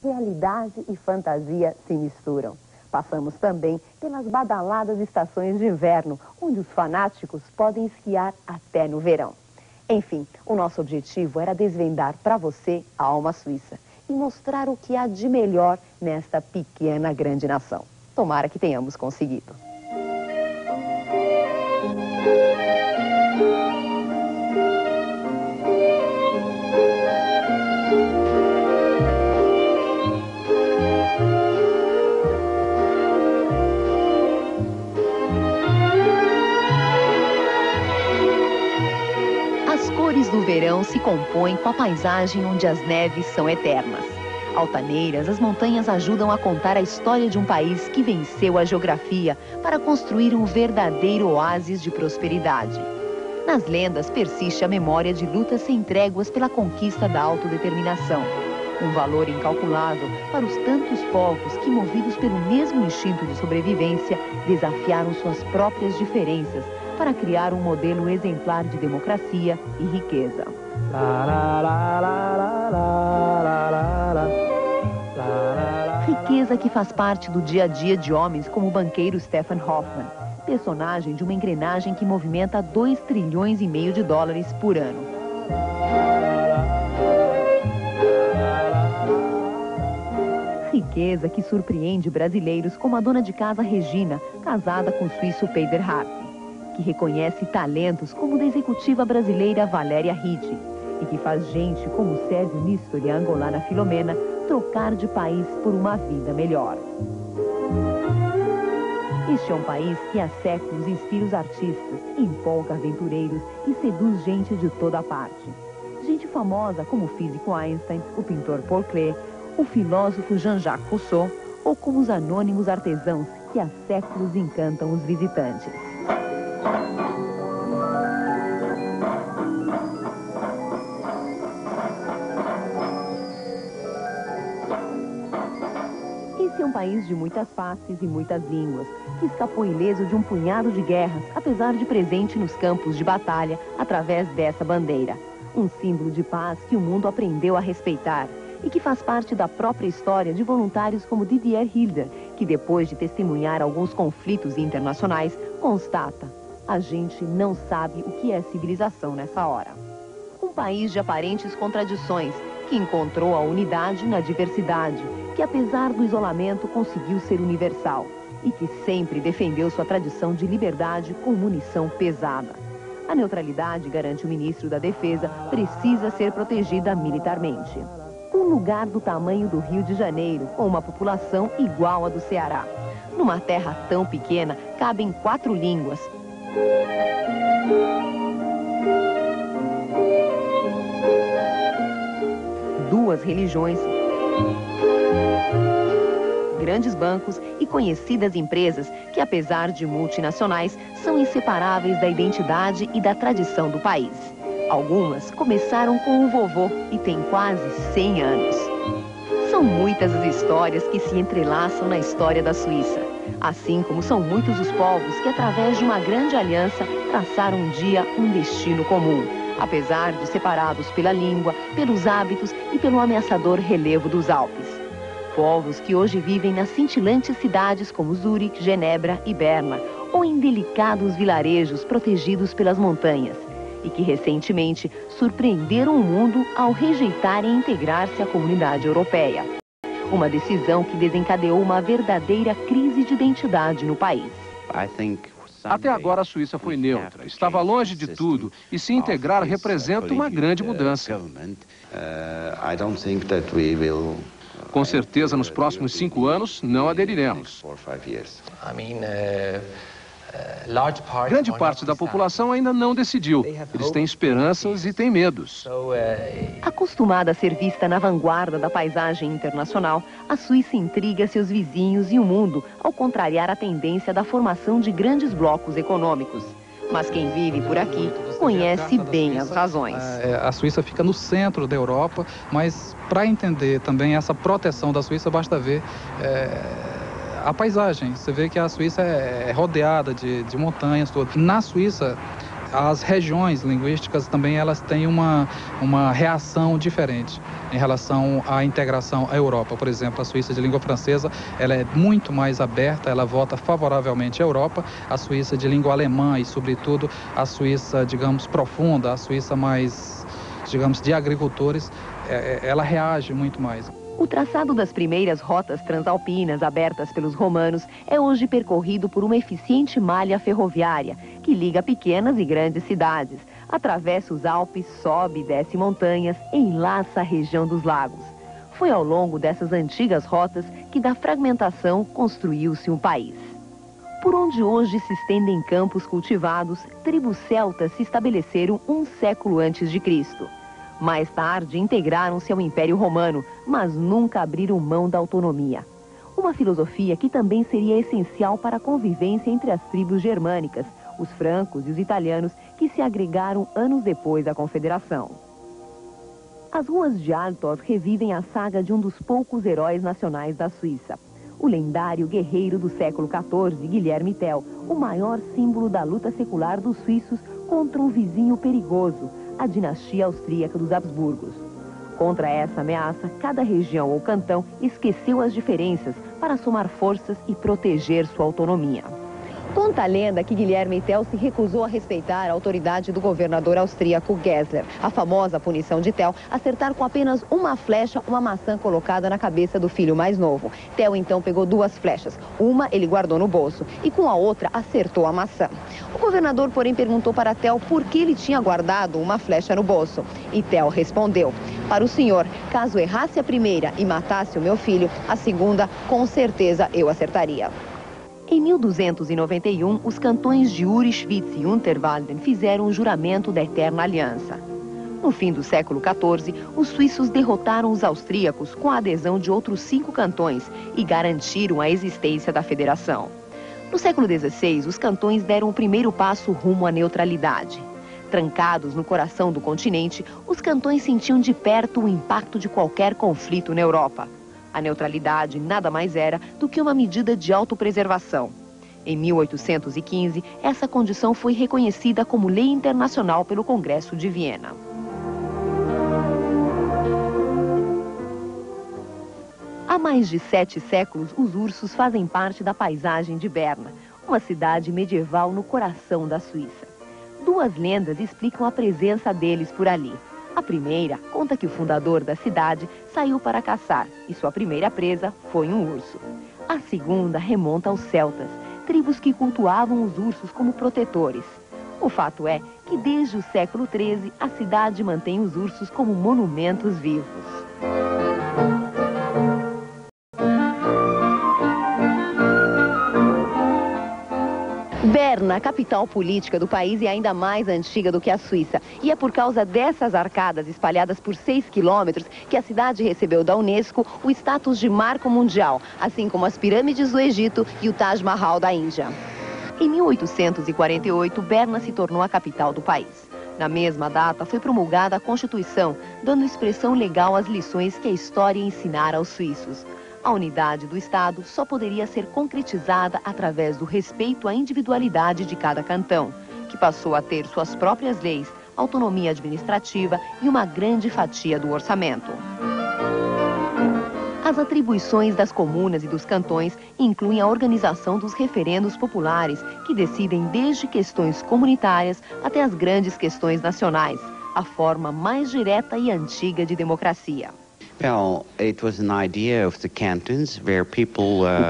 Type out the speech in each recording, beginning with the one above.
realidade e fantasia se misturam. Passamos também pelas badaladas estações de inverno, onde os fanáticos podem esquiar até no verão. Enfim, o nosso objetivo era desvendar para você a alma suíça e mostrar o que há de melhor nesta pequena grande nação. Tomara que tenhamos conseguido. As cores do verão se compõem com a paisagem onde as neves são eternas. Altaneiras, as montanhas ajudam a contar a história de um país que venceu a geografia para construir um verdadeiro oásis de prosperidade. Nas lendas persiste a memória de lutas sem tréguas pela conquista da autodeterminação. Um valor incalculável para os tantos povos que, movidos pelo mesmo instinto de sobrevivência, desafiaram suas próprias diferenças para criar um modelo exemplar de democracia e riqueza. Riqueza que faz parte do dia a dia de homens como o banqueiro Stefan Hoffmann, personagem de uma engrenagem que movimenta 2,5 trilhões de dólares por ano. Riqueza que surpreende brasileiros como a dona de casa Regina, casada com o suíço Peter Hartwig, que reconhece talentos como da executiva brasileira Valéria Ritti e que faz gente como Sérgio Nistor e a angolana Filomena trocar de país por uma vida melhor. Este é um país que há séculos inspira os artistas, empolga aventureiros e seduz gente de toda parte. Gente famosa como o físico Einstein, o pintor Paul Klee, o filósofo Jean-Jacques Rousseau ou como os anônimos artesãos que há séculos encantam os visitantes. Esse é um país de muitas faces e muitas línguas, que escapou ileso de um punhado de guerras, apesar de presente nos campos de batalha, através dessa bandeira. Um símbolo de paz que o mundo aprendeu a respeitar e que faz parte da própria história de voluntários como Didier Hilder, que depois de testemunhar alguns conflitos internacionais, constata: a gente não sabe o que é civilização nessa hora. Um país de aparentes contradições, que encontrou a unidade na diversidade, que apesar do isolamento conseguiu ser universal e que sempre defendeu sua tradição de liberdade com munição pesada. A neutralidade, garante o ministro da Defesa, precisa ser protegida militarmente. Um lugar do tamanho do Rio de Janeiro, com uma população igual à do Ceará. Numa terra tão pequena, cabem 4 línguas. Duas religiões, grandes bancos e conhecidas empresas que, apesar de multinacionais, são inseparáveis da identidade e da tradição do país. Algumas começaram com o vovô e têm quase 100 anos. São muitas as histórias que se entrelaçam na história da Suíça, assim como são muitos os povos que, através de uma grande aliança, traçaram um dia um destino comum, apesar de separados pela língua, pelos hábitos e pelo ameaçador relevo dos Alpes. Povos que hoje vivem nas cintilantes cidades como Zurique, Genebra e Berna, ou em delicados vilarejos protegidos pelas montanhas, e que recentemente surpreenderam o mundo ao rejeitarem integrar-se à comunidade europeia. Uma decisão que desencadeou uma verdadeira crise de identidade no país. Até agora a Suíça foi neutra, estava longe de tudo, e se integrar representa uma grande mudança. Com certeza, nos próximos 5 anos, não aderiremos. Grande parte da população ainda não decidiu. Eles têm esperanças e têm medos. Acostumada a ser vista na vanguarda da paisagem internacional, a Suíça intriga seus vizinhos e o mundo ao contrariar a tendência da formação de grandes blocos econômicos. Mas quem vive por aqui conhece bem as razões. A Suíça fica no centro da Europa, mas para entender também essa proteção da Suíça, basta ver a paisagem. Você vê que a Suíça é rodeada de montanhas todas. Na Suíça, as regiões linguísticas também elas têm uma reação diferente em relação à integração à Europa. Por exemplo, a Suíça de língua francesa, ela é muito mais aberta, ela vota favoravelmente à Europa. A Suíça de língua alemã e, sobretudo, a Suíça, digamos, profunda, a Suíça mais, digamos, de agricultores, ela reage muito mais. O traçado das primeiras rotas transalpinas abertas pelos romanos é hoje percorrido por uma eficiente malha ferroviária que liga pequenas e grandes cidades, atravessa os Alpes, sobe e desce montanhas e enlaça a região dos lagos. Foi ao longo dessas antigas rotas que da fragmentação construiu-se um país. Por onde hoje se estendem campos cultivados, tribos celtas se estabeleceram um século antes de Cristo. Mais tarde, integraram-se ao Império Romano, mas nunca abriram mão da autonomia. Uma filosofia que também seria essencial para a convivência entre as tribos germânicas, os francos e os italianos, que se agregaram anos depois à Confederação. As ruas de Altorf revivem a saga de um dos poucos heróis nacionais da Suíça. O lendário guerreiro do século XIV, Guilherme Tell, o maior símbolo da luta secular dos suíços contra um vizinho perigoso, a dinastia austríaca dos Habsburgos. Contra essa ameaça, cada região ou cantão esqueceu as diferenças para somar forças e proteger sua autonomia. Conta a lenda que Guilherme Tell se recusou a respeitar a autoridade do governador austríaco Gessler. A famosa punição de Tell, acertar com apenas uma flecha uma maçã colocada na cabeça do filho mais novo. Tell então pegou 2 flechas. Uma ele guardou no bolso e com a outra acertou a maçã. O governador, porém, perguntou para Tell por que ele tinha guardado uma flecha no bolso. E Tell respondeu: para o senhor, caso errasse a primeira e matasse o meu filho, a segunda, com certeza eu acertaria. Em 1291, os cantões de Uri, Schwyz e Unterwalden fizeram o juramento da Eterna Aliança. No fim do século XIV, os suíços derrotaram os austríacos com a adesão de outros 5 cantões e garantiram a existência da federação. No século XVI, os cantões deram o primeiro passo rumo à neutralidade. Trancados no coração do continente, os cantões sentiam de perto o impacto de qualquer conflito na Europa. A neutralidade nada mais era do que uma medida de autopreservação. Em 1815, essa condição foi reconhecida como lei internacional pelo Congresso de Viena. Há mais de 7 séculos, os ursos fazem parte da paisagem de Berna, uma cidade medieval no coração da Suíça. 2 lendas explicam a presença deles por ali. A primeira conta que o fundador da cidade saiu para caçar e sua primeira presa foi um urso. A segunda remonta aos celtas, tribos que cultuavam os ursos como protetores. O fato é que desde o século XIII a cidade mantém os ursos como monumentos vivos. Berna, a capital política do país, é ainda mais antiga do que a Suíça. E é por causa dessas arcadas espalhadas por 6 quilômetros que a cidade recebeu da Unesco o status de marco mundial, assim como as pirâmides do Egito e o Taj Mahal da Índia. Em 1848, Berna se tornou a capital do país. Na mesma data, foi promulgada a Constituição, dando expressão legal às lições que a história ensinara aos suíços. A unidade do Estado só poderia ser concretizada através do respeito à individualidade de cada cantão, que passou a ter suas próprias leis, autonomia administrativa e uma grande fatia do orçamento. As atribuições das comunas e dos cantões incluem a organização dos referendos populares, que decidem desde questões comunitárias até as grandes questões nacionais, a forma mais direta e antiga de democracia. O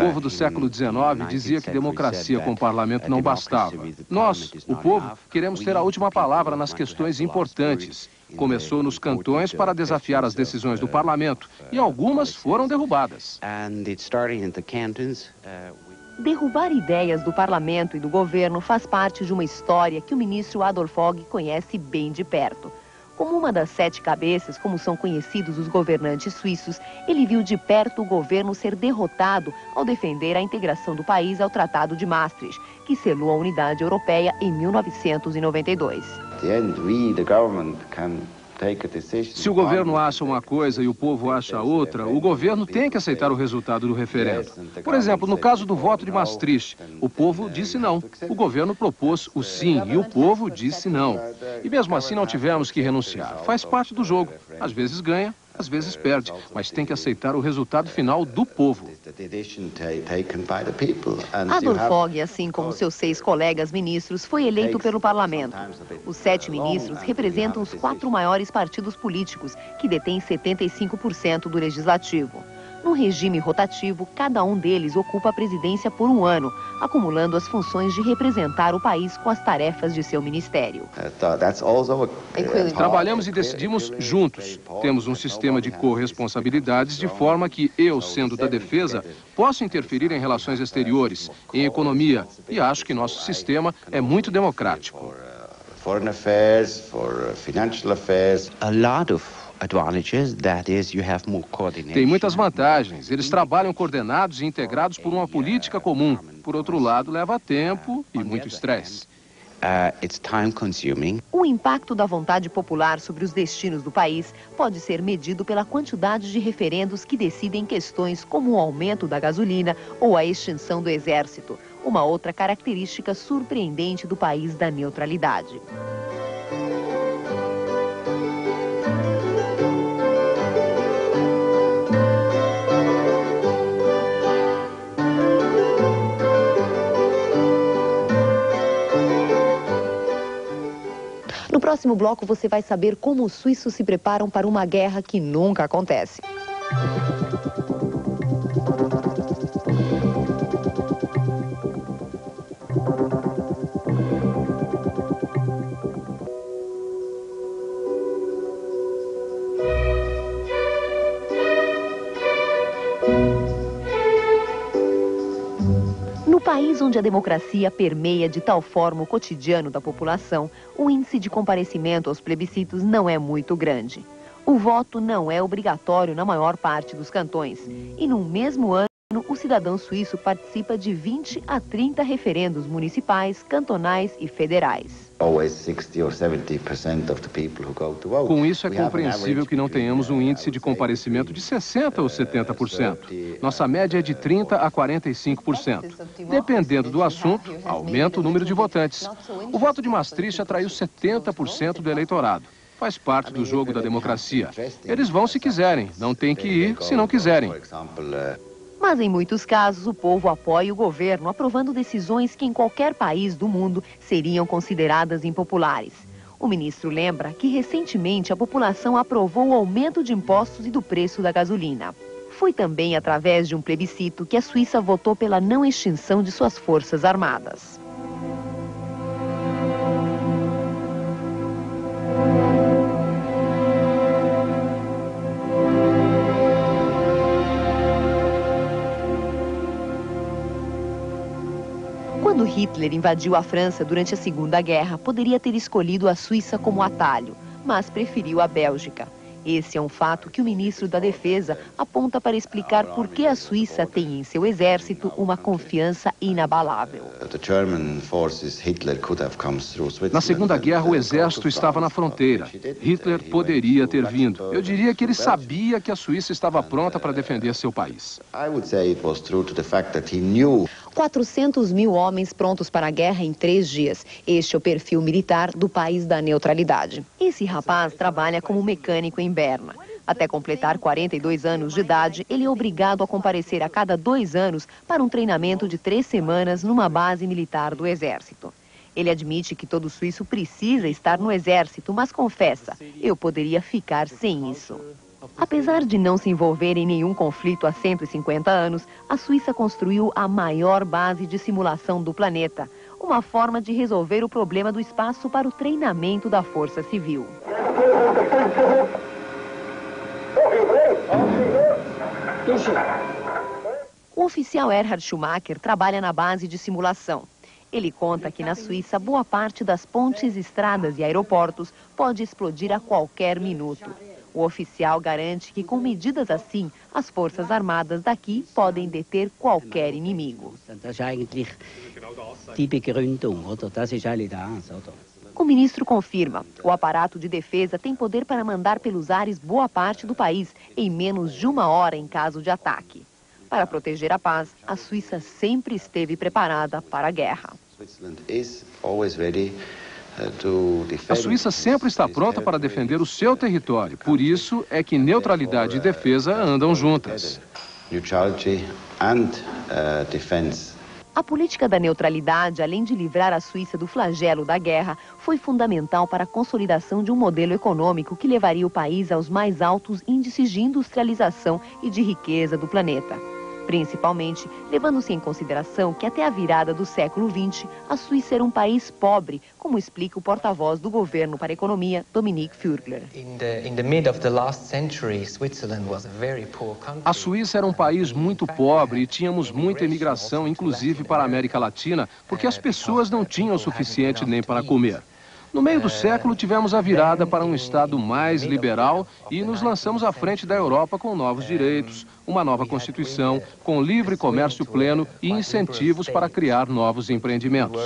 povo do século XIX dizia que democracia com o parlamento não bastava. Nós, o povo, queremos ter a última palavra nas questões importantes. Começou nos cantões para desafiar as decisões do parlamento e algumas foram derrubadas. Derrubar ideias do parlamento e do governo faz parte de uma história que o ministro Adolf Fogg conhece bem de perto. Como uma das 7 cabeças, como são conhecidos os governantes suíços, ele viu de perto o governo ser derrotado ao defender a integração do país ao Tratado de Maastricht, que selou a unidade europeia em 1992. Se o governo acha uma coisa e o povo acha outra, o governo tem que aceitar o resultado do referendo. Por exemplo, no caso do voto de Maastricht, o povo disse não. O governo propôs o sim e o povo disse não. E mesmo assim não tivemos que renunciar. Faz parte do jogo. Às vezes ganha, às vezes perde, mas tem que aceitar o resultado final do povo. Adolf Fogg, assim como seus 6 colegas ministros, foi eleito pelo parlamento. Os 7 ministros representam os 4 maiores partidos políticos, que detêm 75% do legislativo. No regime rotativo, cada um deles ocupa a presidência por 1 ano, acumulando as funções de representar o país com as tarefas de seu ministério. Trabalhamos e decidimos juntos. Temos um sistema de corresponsabilidades de forma que eu, sendo da defesa, posso interferir em relações exteriores, em economia, e acho que nosso sistema é muito democrático. Foreign affairs, for financial affairs, a lot of tem muitas vantagens. Eles trabalham coordenados e integrados por uma política comum. Por outro lado, leva tempo e muito estresse. O impacto da vontade popular sobre os destinos do país pode ser medido pela quantidade de referendos que decidem questões como o aumento da gasolina ou a extinção do exército, uma outra característica surpreendente do país da neutralidade. No próximo bloco, você vai saber como os suíços se preparam para uma guerra que nunca acontece. No país onde a democracia permeia de tal forma o cotidiano da população, o índice de comparecimento aos plebiscitos não é muito grande. O voto não é obrigatório na maior parte dos cantões. E no mesmo ano, o cidadão suíço participa de 20 a 30 referendos municipais, cantonais e federais. Com isso, é compreensível que não tenhamos um índice de comparecimento de 60% ou 70%. Nossa média é de 30% a 45%. Dependendo do assunto, aumenta o número de votantes. O voto de Maastricht atraiu 70% do eleitorado. Faz parte do jogo da democracia. Eles vão se quiserem, não tem que ir se não quiserem. Mas em muitos casos, o povo apoia o governo, aprovando decisões que em qualquer país do mundo seriam consideradas impopulares. O ministro lembra que recentemente a população aprovou o aumento de impostos e do preço da gasolina. Foi também através de um plebiscito que a Suíça votou pela não extinção de suas forças armadas. Quando Hitler invadiu a França durante a Segunda Guerra, poderia ter escolhido a Suíça como atalho, mas preferiu a Bélgica. Esse é um fato que o ministro da Defesa aponta para explicar por que a Suíça tem em seu exército uma confiança inabalável. Na Segunda Guerra, o exército estava na fronteira. Hitler poderia ter vindo. Eu diria que ele sabia que a Suíça estava pronta para defender seu país. 400 mil homens prontos para a guerra em 3 dias. Este é o perfil militar do país da neutralidade. Esse rapaz trabalha como mecânico em Berna. Até completar 42 anos de idade, ele é obrigado a comparecer a cada 2 anos para um treinamento de 3 semanas numa base militar do Exército. Ele admite que todo suíço precisa estar no Exército, mas confessa, eu poderia ficar sem isso. Apesar de não se envolver em nenhum conflito há 150 anos, a Suíça construiu a maior base de simulação do planeta, uma forma de resolver o problema do espaço para o treinamento da Força Civil. O oficial Erhard Schumacher trabalha na base de simulação. Ele conta que na Suíça, boa parte das pontes, estradas e aeroportos pode explodir a qualquer minuto. O oficial garante que, com medidas assim, as forças armadas daqui podem deter qualquer inimigo. O ministro confirma, o aparato de defesa tem poder para mandar pelos ares boa parte do país em menos de 1 hora em caso de ataque. Para proteger a paz, a Suíça sempre esteve preparada para a guerra. A Suíça sempre está pronta para defender o seu território. Por isso é que neutralidade e defesa andam juntas. A política da neutralidade, além de livrar a Suíça do flagelo da guerra, foi fundamental para a consolidação de um modelo econômico que levaria o país aos mais altos índices de industrialização e de riqueza do planeta. Principalmente, levando-se em consideração que até a virada do século XX, a Suíça era um país pobre, como explica o porta-voz do governo para a economia, Dominique Fürgler. A Suíça era um país muito pobre e tínhamos muita imigração, inclusive para a América Latina, porque as pessoas não tinham o suficiente nem para comer. No meio do século, tivemos a virada para um Estado mais liberal e nos lançamos à frente da Europa com novos direitos, uma nova Constituição, com livre comércio pleno e incentivos para criar novos empreendimentos.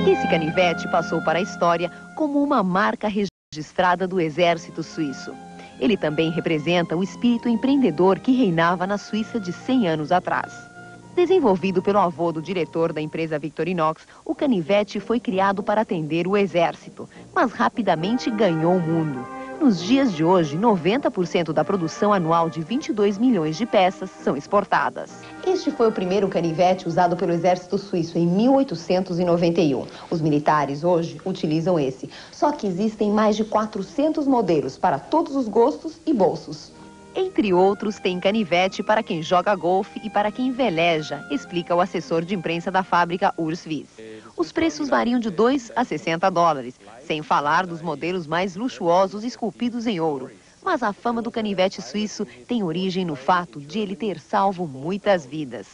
Esse canivete passou para a história como uma marca registrada do exército suíço. Ele também representa o espírito empreendedor que reinava na Suíça de 100 anos atrás. Desenvolvido pelo avô do diretor da empresa Victorinox, o canivete foi criado para atender o exército, mas rapidamente ganhou o mundo. Nos dias de hoje, 90% da produção anual de 22 milhões de peças são exportadas. Este foi o primeiro canivete usado pelo exército suíço em 1891. Os militares hoje utilizam esse. Só que existem mais de 400 modelos para todos os gostos e bolsos. Entre outros, tem canivete para quem joga golfe e para quem veleja, explica o assessor de imprensa da fábrica Urs Wyss. Os preços variam de 2 a 60 dólares, sem falar dos modelos mais luxuosos esculpidos em ouro. Mas a fama do canivete suíço tem origem no fato de ele ter salvo muitas vidas.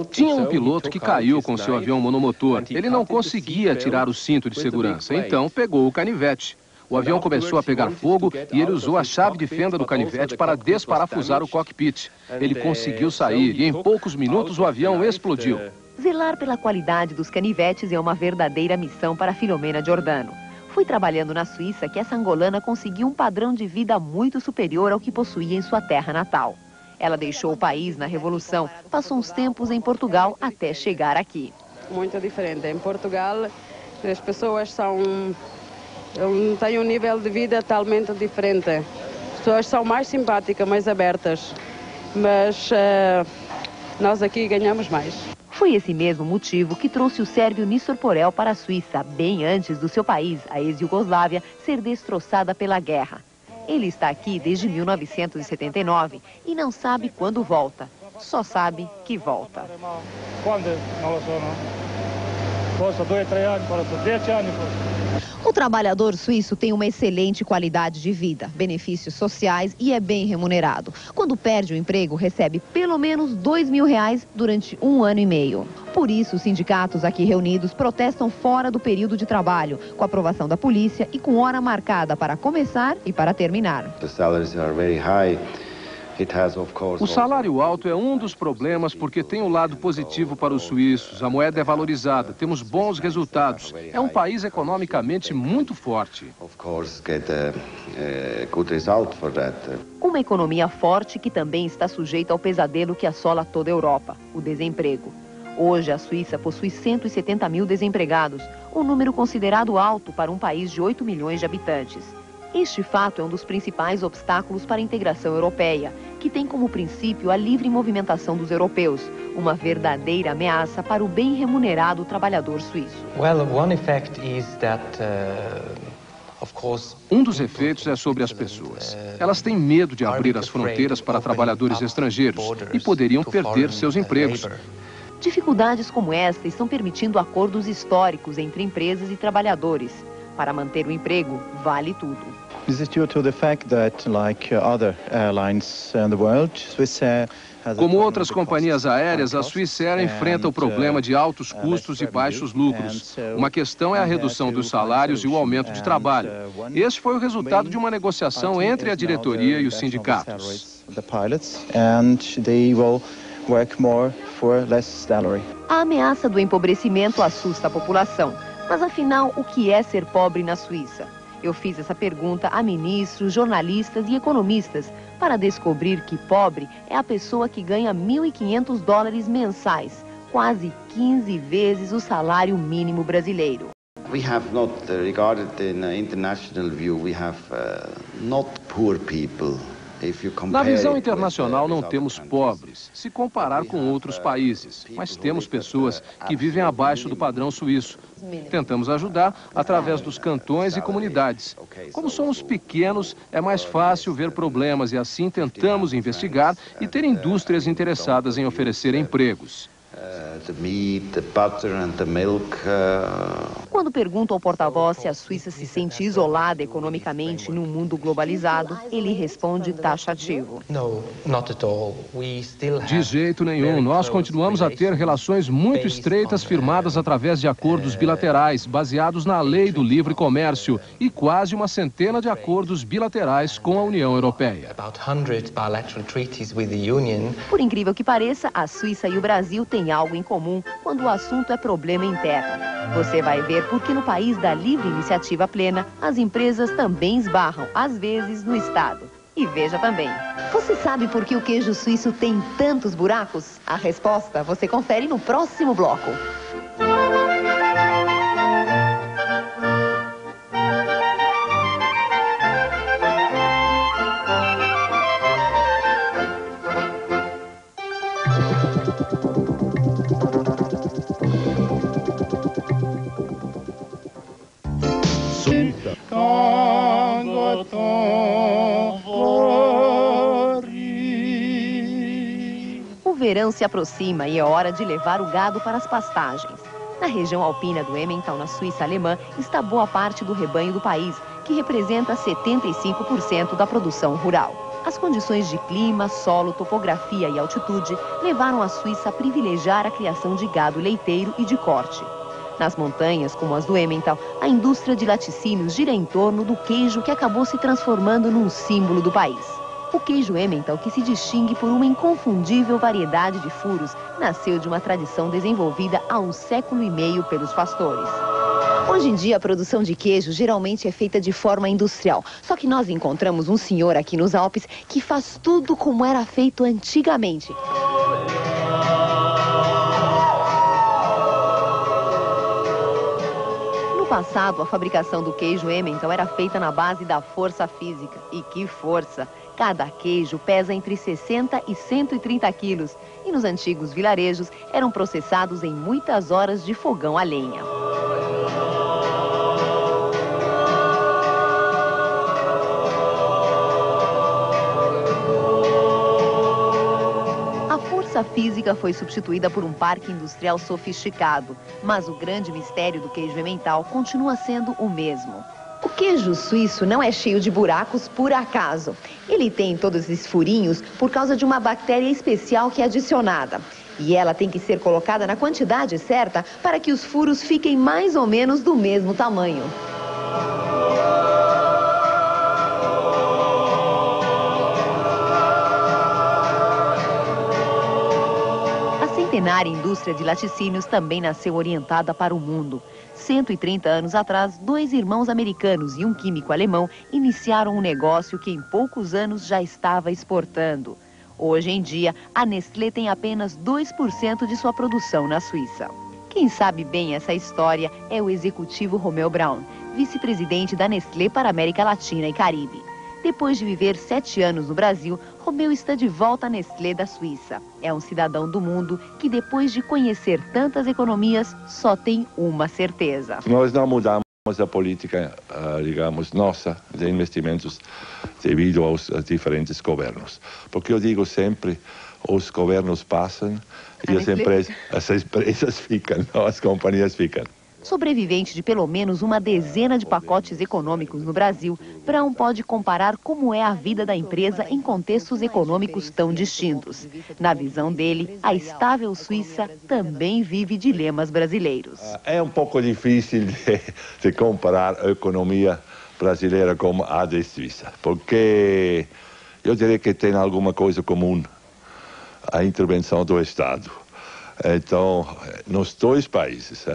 Tinha um piloto que caiu com seu avião monomotor. Ele não conseguia tirar o cinto de segurança, então pegou o canivete. O avião começou a pegar fogo e ele usou a chave de fenda do canivete para desparafusar o cockpit. Ele conseguiu sair e em poucos minutos o avião explodiu. Zelar pela qualidade dos canivetes é uma verdadeira missão para Filomena Giordano. Foi trabalhando na Suíça que essa angolana conseguiu um padrão de vida muito superior ao que possuía em sua terra natal. Ela deixou o país na Revolução, passou uns tempos em Portugal até chegar aqui. Muito diferente. Em Portugal, as pessoas têm um nível de vida totalmente diferente. As pessoas são mais simpáticas, mais abertas, mas nós aqui ganhamos mais. Foi esse mesmo motivo que trouxe o sérvio Nistor Porel para a Suíça, bem antes do seu país, a ex-Iugoslávia, ser destroçada pela guerra. Ele está aqui desde 1979 e não sabe quando volta, só sabe que volta. Quando? Não sei, não. Posso 2, 3 anos, posso 10 anos. O trabalhador suíço tem uma excelente qualidade de vida, benefícios sociais e é bem remunerado. Quando perde o emprego, recebe pelo menos R$2.000 durante 1 ano e meio. Por isso, os sindicatos aqui reunidos protestam fora do período de trabalho, com aprovação da polícia e com hora marcada para começar e para terminar. The salaries are very high. O salário alto é um dos problemas porque tem um lado positivo para os suíços. A moeda é valorizada, temos bons resultados. É um país economicamente muito forte. Uma economia forte que também está sujeita ao pesadelo que assola toda a Europa, o desemprego. Hoje, a Suíça possui 170 mil desempregados, um número considerado alto para um país de 8 milhões de habitantes. Este fato é um dos principais obstáculos para a integração europeia, que tem como princípio a livre movimentação dos europeus, uma verdadeira ameaça para o bem remunerado trabalhador suíço. Um dos efeitos é sobre as pessoas. Elas têm medo de abrir as fronteiras para trabalhadores estrangeiros e poderiam perder seus empregos. Dificuldades como esta estão permitindo acordos históricos entre empresas e trabalhadores. Para manter o emprego, vale tudo. This is due to the fact that, like other airlines in the world, Swiss Air Como outras companhias aéreas, a Swissair enfrenta o problema de altos custos e baixos lucros. Uma questão é a redução dos salários e o aumento de trabalho. Este foi o resultado de uma negociação entre a diretoria e os sindicatos. A ameaça do empobrecimento assusta a população. Mas afinal, o que é ser pobre na Suíça? Eu fiz essa pergunta a ministros, jornalistas e economistas para descobrir que pobre é a pessoa que ganha $1.500 mensais, quase 15 vezes o salário mínimo brasileiro. We have not regarded in international view, we have not poor people. Na visão internacional, não temos pobres, se comparar com outros países, mas temos pessoas que vivem abaixo do padrão suíço. Tentamos ajudar através dos cantões e comunidades. Como somos pequenos, é mais fácil ver problemas e assim tentamos investigar e ter indústrias interessadas em oferecer empregos. Quando pergunto ao porta-voz se a Suíça se sente isolada economicamente num mundo globalizado, ele responde taxativo. De jeito nenhum. Nós continuamos a ter relações muito estreitas firmadas através de acordos bilaterais, baseados na lei do livre comércio, e quase uma centena de acordos bilaterais com a União Europeia. Por incrível que pareça, a Suíça e o Brasil têm algo em comum quando o assunto é problema interno. Você vai ver porque no país da livre iniciativa plena, as empresas também esbarram, às vezes, no Estado. E veja também. Você sabe por que o queijo suíço tem tantos buracos? A resposta você confere no próximo bloco. O verão se aproxima e é hora de levar o gado para as pastagens. Na região alpina do Emmental, na Suíça alemã, está boa parte do rebanho do país, que representa 75% da produção rural. As condições de clima, solo, topografia e altitude levaram a Suíça a privilegiar a criação de gado leiteiro e de corte. Nas montanhas, como as do Emmental, a indústria de laticínios gira em torno do queijo que acabou se transformando num símbolo do país. O queijo Emmental, que se distingue por uma inconfundível variedade de furos, nasceu de uma tradição desenvolvida há 1,5 séculos pelos pastores. Hoje em dia, a produção de queijo geralmente é feita de forma industrial. Só que nós encontramos um senhor aqui nos Alpes que faz tudo como era feito antigamente. No passado, a fabricação do queijo Emmental era feita na base da força física. E que força! Cada queijo pesa entre 60 e 130 quilos. E nos antigos vilarejos eram processados em muitas horas de fogão a lenha. A força física foi substituída por um parque industrial sofisticado. Mas o grande mistério do queijo Emmental continua sendo o mesmo. O queijo suíço não é cheio de buracos por acaso. Ele tem todos esses furinhos por causa de uma bactéria especial que é adicionada. E ela tem que ser colocada na quantidade certa para que os furos fiquem mais ou menos do mesmo tamanho. A centenária indústria de laticínios também nasceu orientada para o mundo. 130 anos atrás, 2 irmãos americanos e um químico alemão iniciaram um negócio que em poucos anos já estava exportando. Hoje em dia, a Nestlé tem apenas 2% de sua produção na Suíça. Quem sabe bem essa história é o executivo Romeu Braun, vice-presidente da Nestlé para a América Latina e Caribe. Depois de viver 7 anos no Brasil, Romeu está de volta à Nestlé da Suíça. É um cidadão do mundo que, depois de conhecer tantas economias, só tem uma certeza. Nós não mudamos a política, digamos, nossa, de investimentos devido aos diferentes governos. Porque eu digo sempre, os governos passam e as empresas ficam, não, as companhias ficam. Sobrevivente de pelo menos uma dezena de pacotes econômicos no Brasil, Brown pode comparar como é a vida da empresa em contextos econômicos tão distintos. Na visão dele, a estável Suíça também vive dilemas brasileiros. É um pouco difícil de comparar a economia brasileira com a da Suíça, porque eu diria que tem alguma coisa comum, a intervenção do Estado. Então, nos dois países,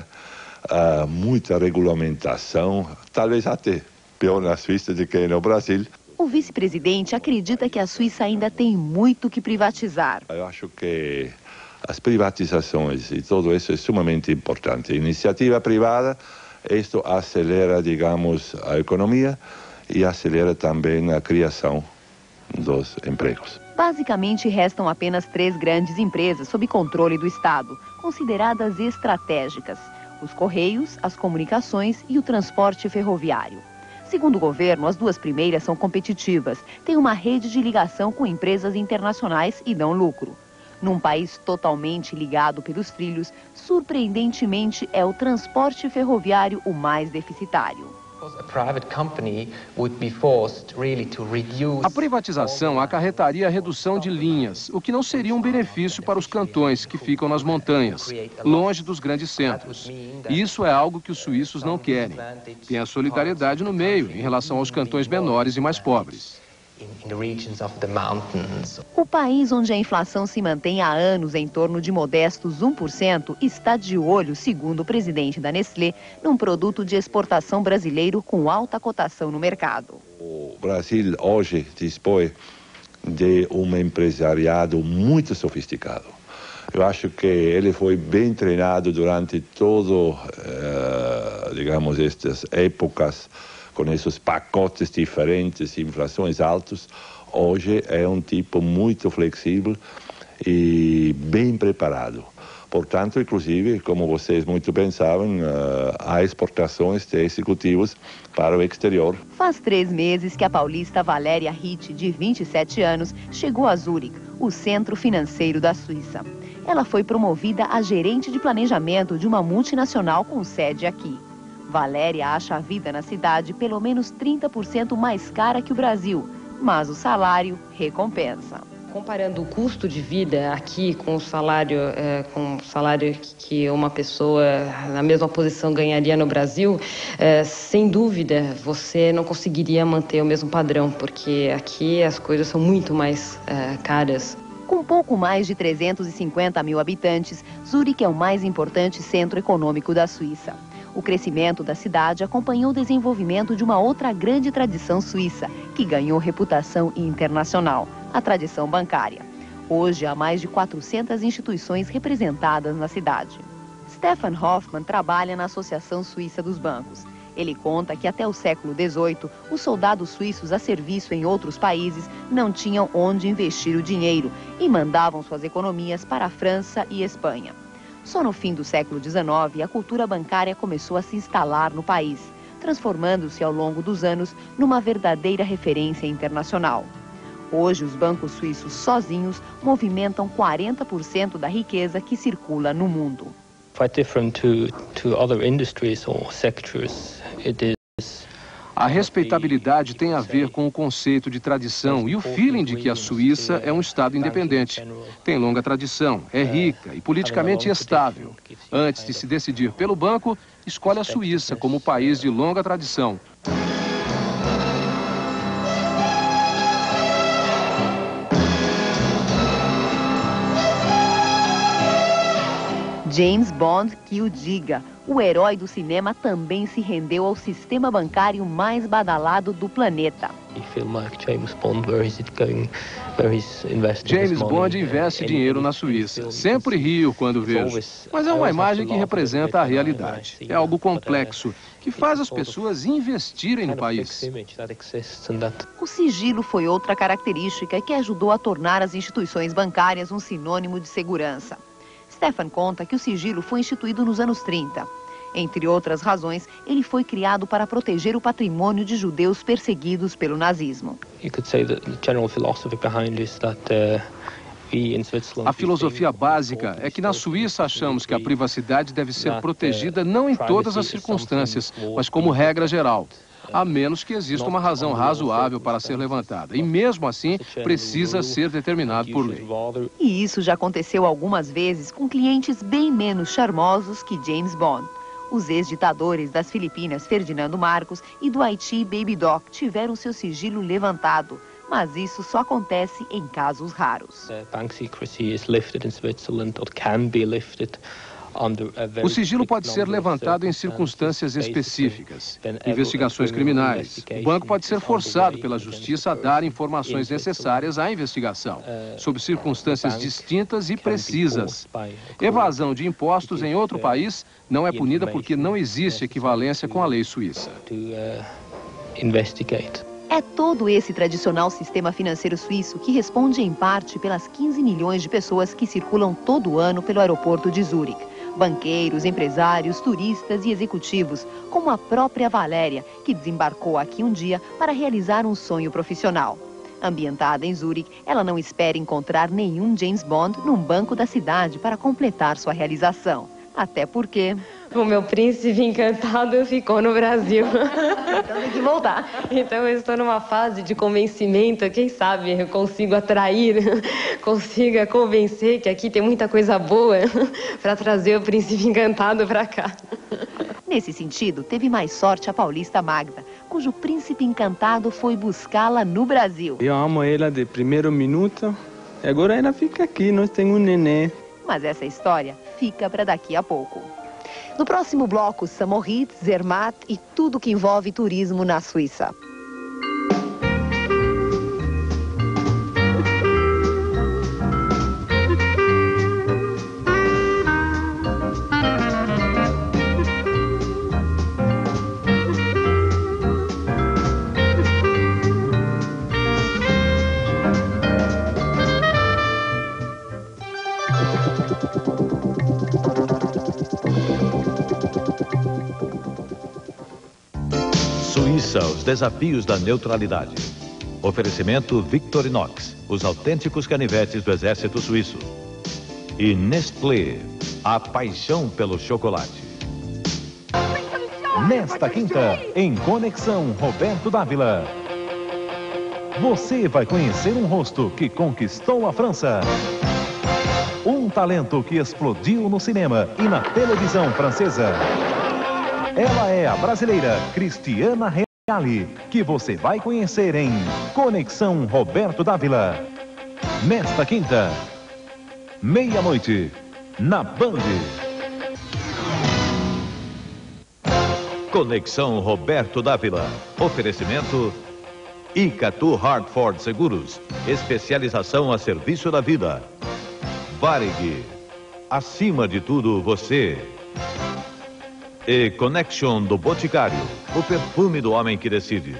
há muita regulamentação, talvez até pior na Suíça do que no Brasil. O vice-presidente acredita que a Suíça ainda tem muito que privatizar. Eu acho que as privatizações e tudo isso é sumamente importante. Iniciativa privada, isto acelera, digamos, a economia e acelera também a criação dos empregos. Basicamente, restam apenas 3 grandes empresas sob controle do Estado, consideradas estratégicas: os Correios, as comunicações e o transporte ferroviário. Segundo o governo, as 2 primeiras são competitivas, têm uma rede de ligação com empresas internacionais e dão lucro. Num país totalmente ligado pelos trilhos, surpreendentemente é o transporte ferroviário o mais deficitário. A privatização acarretaria a redução de linhas, o que não seria um benefício para os cantões que ficam nas montanhas, longe dos grandes centros. E isso é algo que os suíços não querem. Tem a solidariedade no meio, em relação aos cantões menores e mais pobres. O país onde a inflação se mantém há anos em torno de modestos 1% está de olho, segundo o presidente da Nestlé, num produto de exportação brasileiro com alta cotação no mercado. O Brasil hoje dispõe de um empresariado muito sofisticado. Eu acho que ele foi bem treinado durante todo, digamos, estas épocas, com esses pacotes diferentes, inflações altas. Hoje é um tipo muito flexível e bem preparado. Portanto, inclusive, como vocês muito bem sabem, há exportações de executivos para o exterior. Faz 3 meses que a paulista Valéria Ritt, de 27 anos, chegou a Zurique, o centro financeiro da Suíça. Ela foi promovida a gerente de planejamento de uma multinacional com sede aqui. Valéria acha a vida na cidade pelo menos 30% mais cara que o Brasil, mas o salário recompensa. Comparando o custo de vida aqui com o salário que uma pessoa na mesma posição ganharia no Brasil, sem dúvida você não conseguiria manter o mesmo padrão, porque aqui as coisas são muito mais caras. Com pouco mais de 350 mil habitantes, Zurique é o mais importante centro econômico da Suíça. O crescimento da cidade acompanhou o desenvolvimento de uma outra grande tradição suíça, que ganhou reputação internacional, a tradição bancária. Hoje, há mais de 400 instituições representadas na cidade. Stefan Hoffmann trabalha na Associação Suíça dos Bancos. Ele conta que até o século XVIII, os soldados suíços a serviço em outros países não tinham onde investir o dinheiro e mandavam suas economias para a França e Espanha. Só no fim do século XIX, a cultura bancária começou a se instalar no país, transformando-se ao longo dos anos numa verdadeira referência internacional. Hoje, os bancos suíços sozinhos movimentam 40% da riqueza que circula no mundo. Quite different to other industries or sectors. It is. A respeitabilidade tem a ver com o conceito de tradição e o feeling de que a Suíça é um Estado independente. Tem longa tradição, é rica e politicamente estável. Antes de se decidir pelo banco, escolhe a Suíça como país de longa tradição. James Bond que o diga. O herói do cinema também se rendeu ao sistema bancário mais badalado do planeta. James Bond investe dinheiro na Suíça. Sempre rio quando vejo. Mas é uma imagem que representa a realidade. É algo complexo, que faz as pessoas investirem no país. O sigilo foi outra característica que ajudou a tornar as instituições bancárias um sinônimo de segurança. Stefan conta que o sigilo foi instituído nos anos 30. Entre outras razões, ele foi criado para proteger o patrimônio de judeus perseguidos pelo nazismo. A filosofia básica é que na Suíça achamos que a privacidade deve ser protegida não em todas as circunstâncias, mas como regra geral, a menos que exista uma razão razoável para ser levantada. E mesmo assim, precisa ser determinado por lei. E isso já aconteceu algumas vezes com clientes bem menos charmosos que James Bond. Os ex-ditadores das Filipinas, Ferdinando Marcos, e do Haiti, Baby Doc, tiveram seu sigilo levantado. Mas isso só acontece em casos raros. O sigilo pode ser levantado em circunstâncias específicas. Investigações criminais. O banco pode ser forçado pela justiça a dar informações necessárias à investigação, sob circunstâncias distintas e precisas. Evasão de impostos em outro país não é punida porque não existe equivalência com a lei suíça. É todo esse tradicional sistema financeiro suíço que responde em parte pelas 15 milhões de pessoas que circulam todo ano pelo aeroporto de Zurique. Banqueiros, empresários, turistas e executivos, como a própria Valéria, que desembarcou aqui um dia para realizar um sonho profissional. Ambientada em Zurique, ela não espera encontrar nenhum James Bond num banco da cidade para completar sua realização. Até porque... o meu príncipe encantado ficou no Brasil. Então tem que voltar. Então eu estou numa fase de convencimento, quem sabe eu consigo atrair, consiga convencer que aqui tem muita coisa boa para trazer o príncipe encantado para cá. Nesse sentido, teve mais sorte a paulista Magda, cujo príncipe encantado foi buscá-la no Brasil. Eu amo ela de primeiro minuto e agora ela fica aqui, nós temos um nenê. Mas essa história fica para daqui a pouco. No próximo bloco, Samoritz, Zermatt e tudo que envolve turismo na Suíça. Suíça, os desafios da neutralidade. Oferecimento Victorinox, os autênticos canivetes do exército suíço. E Nestlé, a paixão pelo chocolate. Nesta quinta, em Conexão Roberto Dávila, você vai conhecer um rosto que conquistou a França. Um talento que explodiu no cinema e na televisão francesa. Ela é a brasileira Cristiana Reale, que você vai conhecer em Conexão Roberto Dávila. Nesta quinta, meia-noite, na Band. Conexão Roberto Dávila. Oferecimento Icatu Hartford Seguros. Especialização a serviço da vida. Varig. Acima de tudo, você. E Connection do Boticário, o perfume do homem que decide.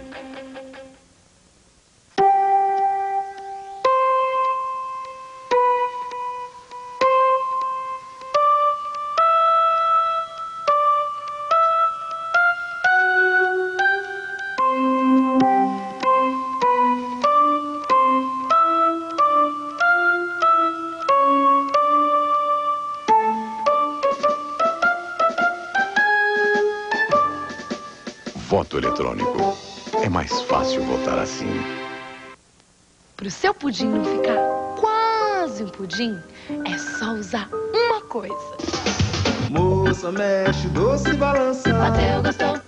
Voto eletrônico. É mais fácil votar assim. Para o seu pudim não ficar quase um pudim, é só usar uma coisa. Moça, mexe, doce balança. Bateu, gostou,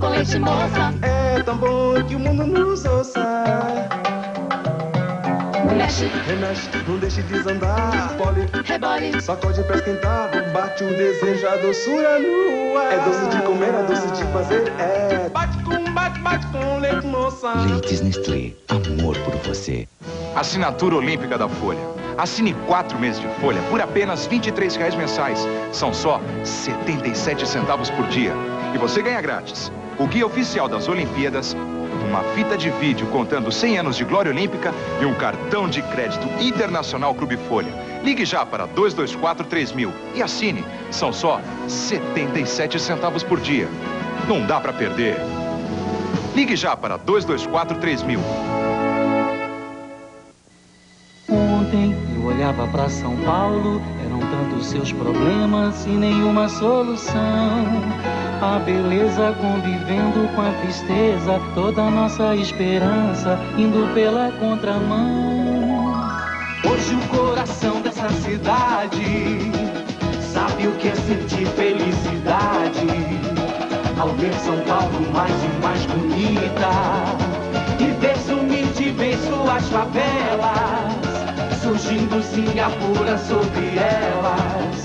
com leite moça. É tão bom que o mundo nos ouça. Mexe, remexe, não deixe desandar. Pole, rebole, sacode pra esquentar. Bate o desejo, a doçura no ar. É doce de comer, é doce de fazer. É bate com leite moça. Leites Nestlé, amor por você. Assinatura Olímpica da Folha. Assine 4 meses de folha por apenas R$ 23,00 mensais. São só 77 centavos por dia. E você ganha grátis o guia oficial das Olimpíadas, uma fita de vídeo contando 100 anos de glória olímpica e um cartão de crédito internacional Clube Folha. Ligue já para 224-3000 e assine. São só 77 centavos por dia. Não dá para perder. Ligue já para 224-3000. Ontem eu olhei Olhava pra São Paulo, eram tantos seus problemas e nenhuma solução. A beleza convivendo com a tristeza, toda a nossa esperança indo pela contramão. Hoje o coração dessa cidade sabe o que é sentir felicidade ao ver São Paulo mais e mais bonita e ver sumir bem suas favelas, surgindo Singapura sobre elas,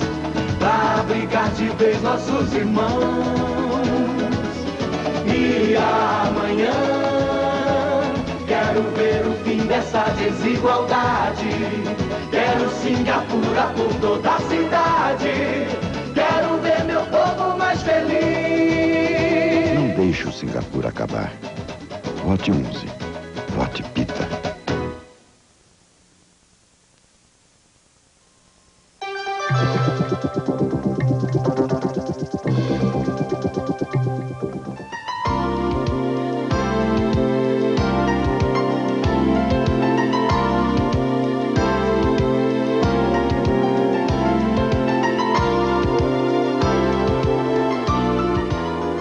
pra abrigar de vez nossos irmãos. E amanhã quero ver o fim dessa desigualdade, quero Singapura por toda a cidade, quero ver meu povo mais feliz. Não deixe o Singapura acabar. Vote 11. Vote Pita.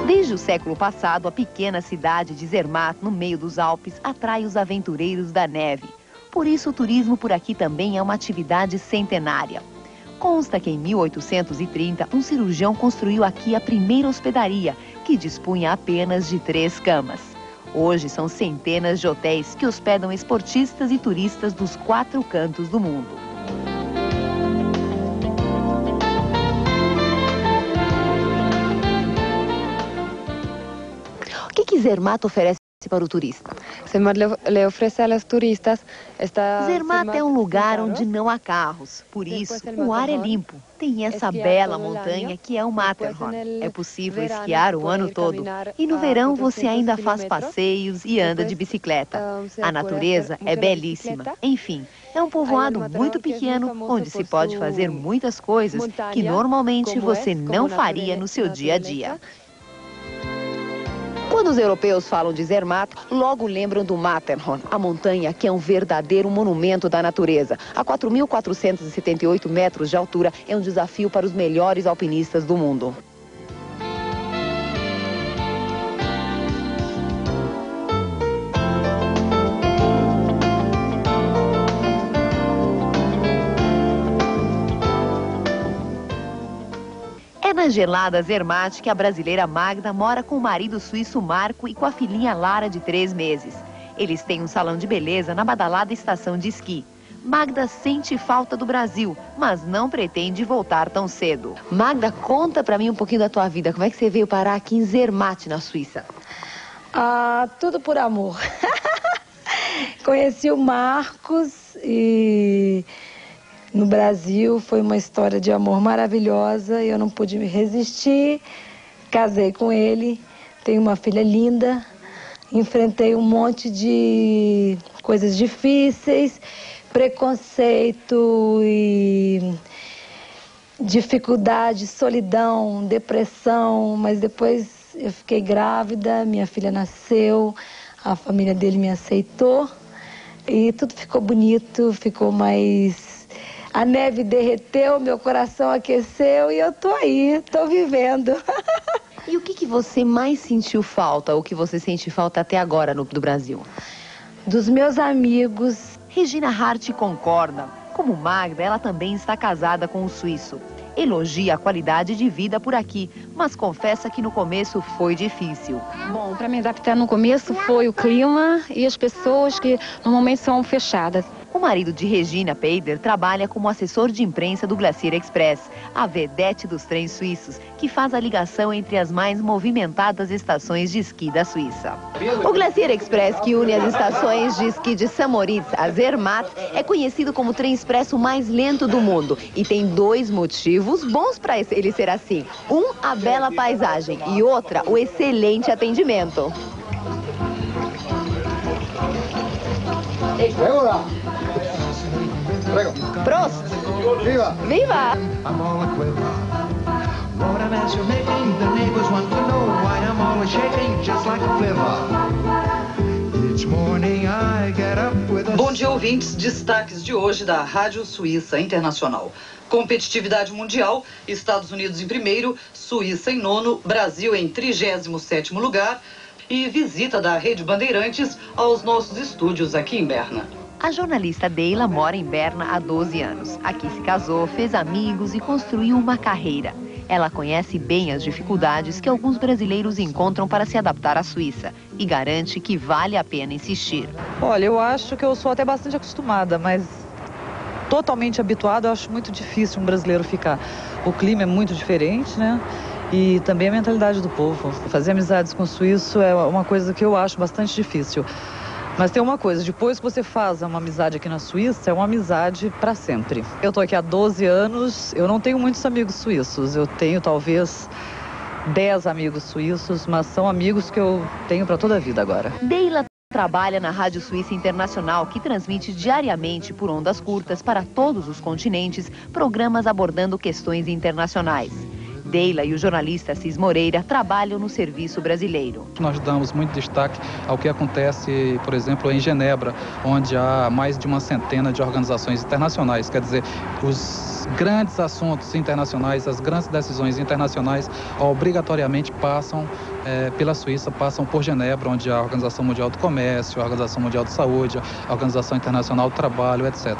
Desde o século passado, a pequena cidade de Zermatt, no meio dos Alpes, atrai os aventureiros da neve. Por isso, o turismo por aqui também é uma atividade centenária. Consta que em 1830, um cirurgião construiu aqui a primeira hospedaria, que dispunha apenas de 3 camas. Hoje são centenas de hotéis que hospedam esportistas e turistas dos 4 cantos do mundo. O que Zermatt oferece para o turista? Zermatt le oferece a los turistas... Zermatt é um lugar onde não há carros, por isso o ar é limpo. Tem essa bela montanha que é o Matterhorn. É possível esquiar o ano todo. E no verão você ainda faz passeios e anda de bicicleta. A natureza é belíssima. Enfim, é um povoado muito pequeno onde se pode fazer muitas coisas que normalmente você não faria no seu dia a dia. Quando os europeus falam de Zermatt, logo lembram do Matterhorn, a montanha que é um verdadeiro monumento da natureza. A 4.478 metros de altura, é um desafio para os melhores alpinistas do mundo. Na gelada Zermatt que a brasileira Magda mora com o marido suíço Marco e com a filhinha Lara de 3 meses. Eles têm um salão de beleza na badalada estação de esqui. Magda sente falta do Brasil, mas não pretende voltar tão cedo. Magda, conta pra mim um pouquinho da tua vida. Como é que você veio parar aqui em Zermatt, na Suíça? Tudo por amor. Conheci o Marcos e... no Brasil foi uma história de amor maravilhosa, eu não pude me resistir, casei com ele, tenho uma filha linda, enfrentei um monte de coisas difíceis, preconceito e dificuldade, solidão, depressão, mas depois eu fiquei grávida, minha filha nasceu, a família dele me aceitou e tudo ficou bonito, ficou mais... A neve derreteu, meu coração aqueceu e eu tô aí, tô vivendo. E o que você mais sentiu falta, ou que você sente falta até agora do Brasil? Dos meus amigos. Regina Hart concorda. Como Magda, ela também está casada com um suíço. Elogia a qualidade de vida por aqui, mas confessa que no começo foi difícil. Bom, para me adaptar no começo foi o clima e as pessoas que normalmente são fechadas. O marido de Regina, Peider, trabalha como assessor de imprensa do Glacier Express, a vedete dos trens suíços, que faz a ligação entre as mais movimentadas estações de esqui da Suíça. O Glacier Express, que une as estações de esqui de St. Moritz a Zermatt, é conhecido como o trem expresso mais lento do mundo e tem 2 motivos bons para ele ser assim. Um, a bela paisagem e outra, o excelente atendimento. Prost! Viva! Viva! What a mess you're making, the neighbors want to know why I'm always shaking just like a flipper. It's Bom dia, ouvintes. Destaques de hoje da Rádio Suíça Internacional. Competitividade mundial, Estados Unidos em primeiro, Suíça em nono, Brasil em 37º lugar e visita da Rede Bandeirantes aos nossos estúdios aqui em Berna. A jornalista Deila mora em Berna há 12 anos. Aqui se casou, fez amigos e construiu uma carreira. Ela conhece bem as dificuldades que alguns brasileiros encontram para se adaptar à Suíça e garante que vale a pena insistir. Olha, eu acho que eu sou até bastante acostumada, mas totalmente habituada eu acho muito difícil um brasileiro ficar. O clima é muito diferente, né? E também a mentalidade do povo. Fazer amizades com o suíço é uma coisa que eu acho bastante difícil. Mas tem uma coisa, depois que você faz uma amizade aqui na Suíça, é uma amizade para sempre. Eu tô aqui há 12 anos, eu não tenho muitos amigos suíços, eu tenho talvez 10 amigos suíços, mas são amigos que eu tenho para toda a vida agora. Deila trabalha na Rádio Suíça Internacional, que transmite diariamente por ondas curtas para todos os continentes, programas abordando questões internacionais. Deila e o jornalista Cis Moreira trabalham no serviço brasileiro. Nós damos muito destaque ao que acontece, por exemplo, em Genebra, onde há mais de uma centena de organizações internacionais. Quer dizer, os grandes assuntos internacionais, as grandes decisões internacionais, obrigatoriamente passam pela Suíça, passam por Genebra, onde há a Organização Mundial do Comércio, a Organização Mundial de Saúde, a Organização Internacional do Trabalho, etc.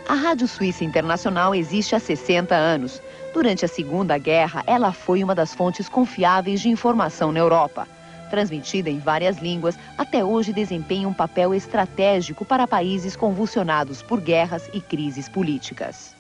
A Rádio Suíça Internacional existe há 60 anos. Durante a Segunda Guerra, ela foi uma das fontes confiáveis de informação na Europa. Transmitida em várias línguas, até hoje desempenha um papel estratégico para países convulsionados por guerras e crises políticas.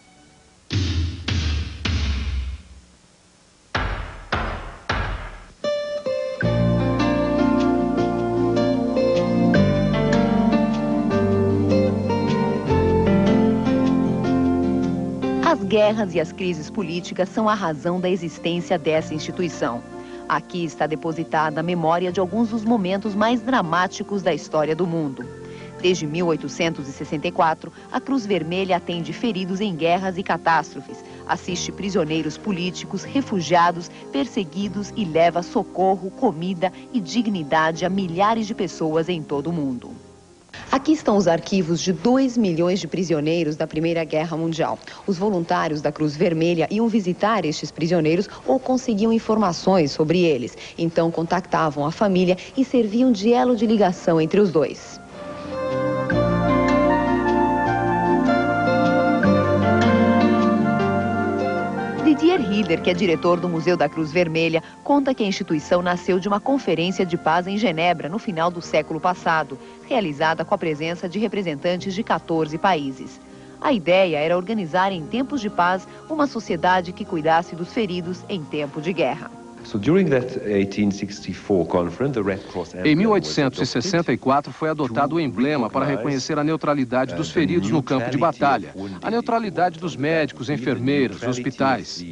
As guerras e as crises políticas são a razão da existência dessa instituição. Aqui está depositada a memória de alguns dos momentos mais dramáticos da história do mundo. Desde 1864, a Cruz Vermelha atende feridos em guerras e catástrofes, assiste prisioneiros políticos, refugiados, perseguidos e leva socorro, comida e dignidade a milhares de pessoas em todo o mundo. Aqui estão os arquivos de 2 milhões de prisioneiros da Primeira Guerra Mundial. Os voluntários da Cruz Vermelha iam visitar estes prisioneiros ou conseguiam informações sobre eles. Então contactavam a família e serviam de elo de ligação entre os dois. Didier Rieder, que é diretor do Museu da Cruz Vermelha, conta que a instituição nasceu de uma conferência de paz em Genebra no final do século passado, realizada com a presença de representantes de 14 países. A ideia era organizar em tempos de paz uma sociedade que cuidasse dos feridos em tempo de guerra. Em 1864 foi adotado o emblema para reconhecer a neutralidade dos feridos no campo de batalha, a neutralidade dos médicos, enfermeiros, hospitais.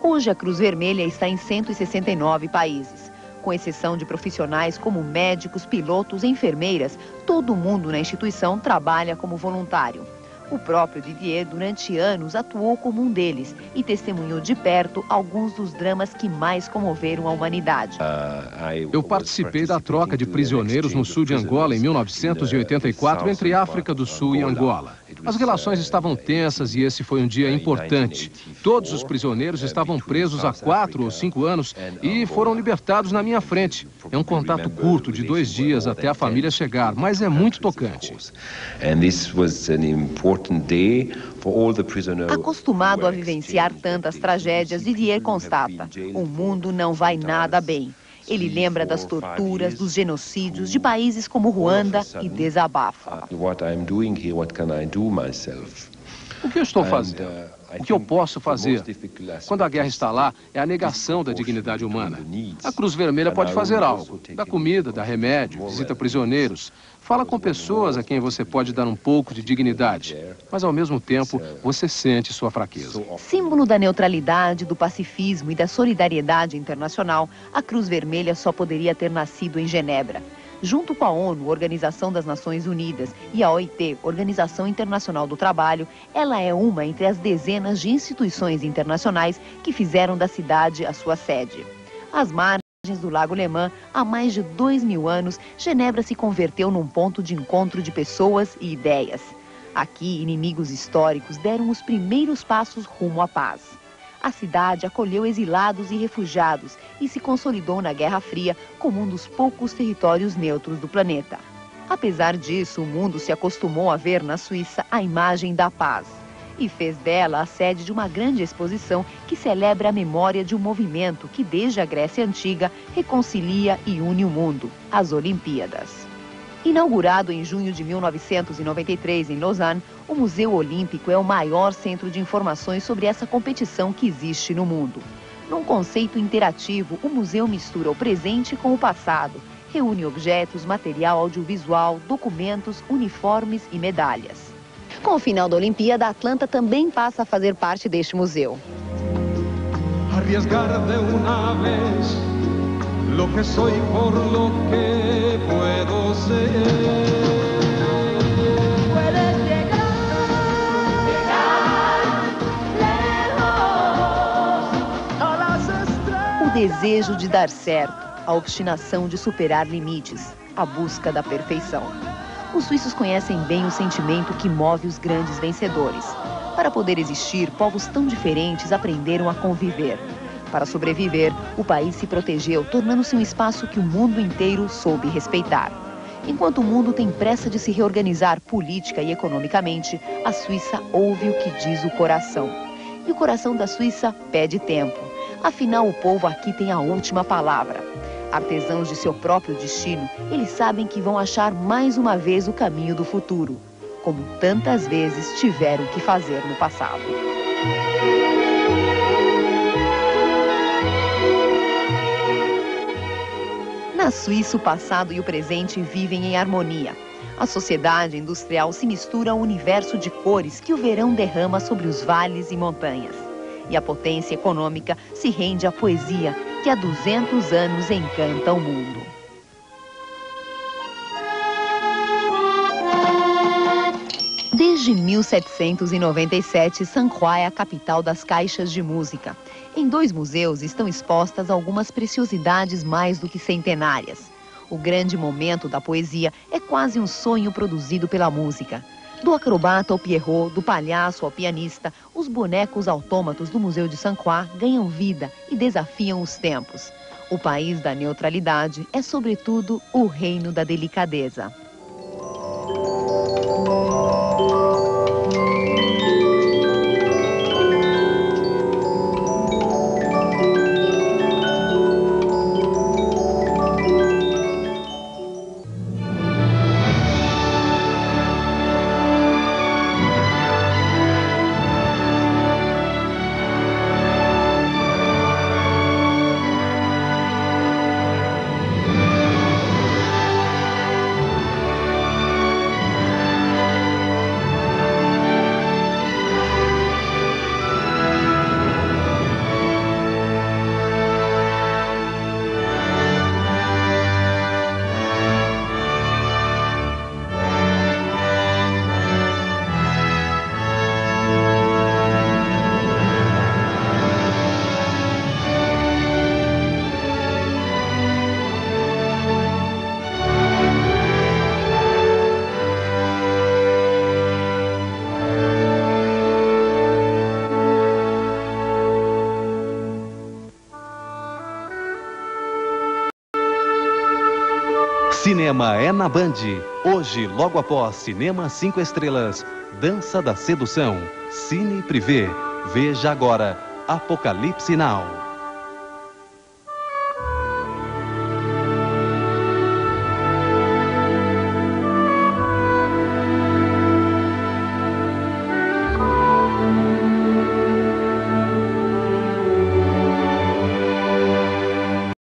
Hoje a Cruz Vermelha está em 169 países. Com exceção de profissionais como médicos, pilotos e enfermeiras, todo mundo na instituição trabalha como voluntário. O próprio Didier, durante anos, atuou como um deles e testemunhou de perto alguns dos dramas que mais comoveram a humanidade. Eu participei da troca de prisioneiros no sul de Angola em 1984 entre África do Sul e Angola. As relações estavam tensas e esse foi um dia importante. Todos os prisioneiros estavam presos há 4 ou 5 anos e foram libertados na minha frente. É um contato curto de 2 dias até a família chegar, mas é muito tocante. Acostumado a vivenciar tantas tragédias, Didier constata: o mundo não vai nada bem. Ele lembra das torturas, dos genocídios de países como Ruanda e desabafa. O que eu estou fazendo? O que eu posso fazer? Quando a guerra está lá, é a negação da dignidade humana. A Cruz Vermelha pode fazer algo. Dá comida, dá remédio, visita prisioneiros. Fala com pessoas a quem você pode dar um pouco de dignidade. Mas, ao mesmo tempo, você sente sua fraqueza. Símbolo da neutralidade, do pacifismo e da solidariedade internacional, a Cruz Vermelha só poderia ter nascido em Genebra. Junto com a ONU, Organização das Nações Unidas, e a OIT, Organização Internacional do Trabalho, ela é uma entre as dezenas de instituições internacionais que fizeram da cidade a sua sede. As margens do Lago Lemã, há mais de 2000 anos, Genebra se converteu num ponto de encontro de pessoas e ideias. Aqui, inimigos históricos deram os primeiros passos rumo à paz. A cidade acolheu exilados e refugiados e se consolidou na Guerra Fria como um dos poucos territórios neutros do planeta. Apesar disso, o mundo se acostumou a ver na Suíça a imagem da paz e fez dela a sede de uma grande exposição que celebra a memória de um movimento que, desde a Grécia Antiga, reconcilia e une o mundo, as Olimpíadas. Inaugurado em junho de 1993 em Lausanne, o Museu Olímpico é o maior centro de informações sobre essa competição que existe no mundo. Num conceito interativo, o museu mistura o presente com o passado, reúne objetos, material audiovisual, documentos, uniformes e medalhas. Com o final da Olimpíada, Atlanta também passa a fazer parte deste museu. Arriesgar de una vez lo que soy por lo que puedo ser. Puedes llegar lejos a las estrellas. O desejo de dar certo, a obstinação de superar limites, a busca da perfeição. Os suíços conhecem bem o sentimento que move os grandes vencedores. Para poder existir, povos tão diferentes aprenderam a conviver. Para sobreviver, o país se protegeu, tornando-se um espaço que o mundo inteiro soube respeitar. Enquanto o mundo tem pressa de se reorganizar política e economicamente, a Suíça ouve o que diz o coração. E o coração da Suíça pede tempo. Afinal, o povo aqui tem a última palavra. Artesãos de seu próprio destino, eles sabem que vão achar mais uma vez o caminho do futuro, como tantas vezes tiveram que fazer no passado. Na Suíça, o passado e o presente vivem em harmonia. A sociedade industrial se mistura ao universo de cores que o verão derrama sobre os vales e montanhas. E a potência econômica se rende à poesia que há 200 anos encanta o mundo. Desde 1797, Saint Croix é a capital das caixas de música. Em 2 museus estão expostas algumas preciosidades mais do que centenárias. O grande momento da poesia é quase um sonho produzido pela música. Do acrobata ao Pierrot, do palhaço ao pianista, os bonecos autômatos do Museu de Saint Croix ganham vida e desafiam os tempos. O país da neutralidade é, sobretudo, o reino da delicadeza. Cinema é na Band. Hoje, logo após Cinema 5 Estrelas, Dança da Sedução, Cine Privé. Veja agora Apocalipse Now.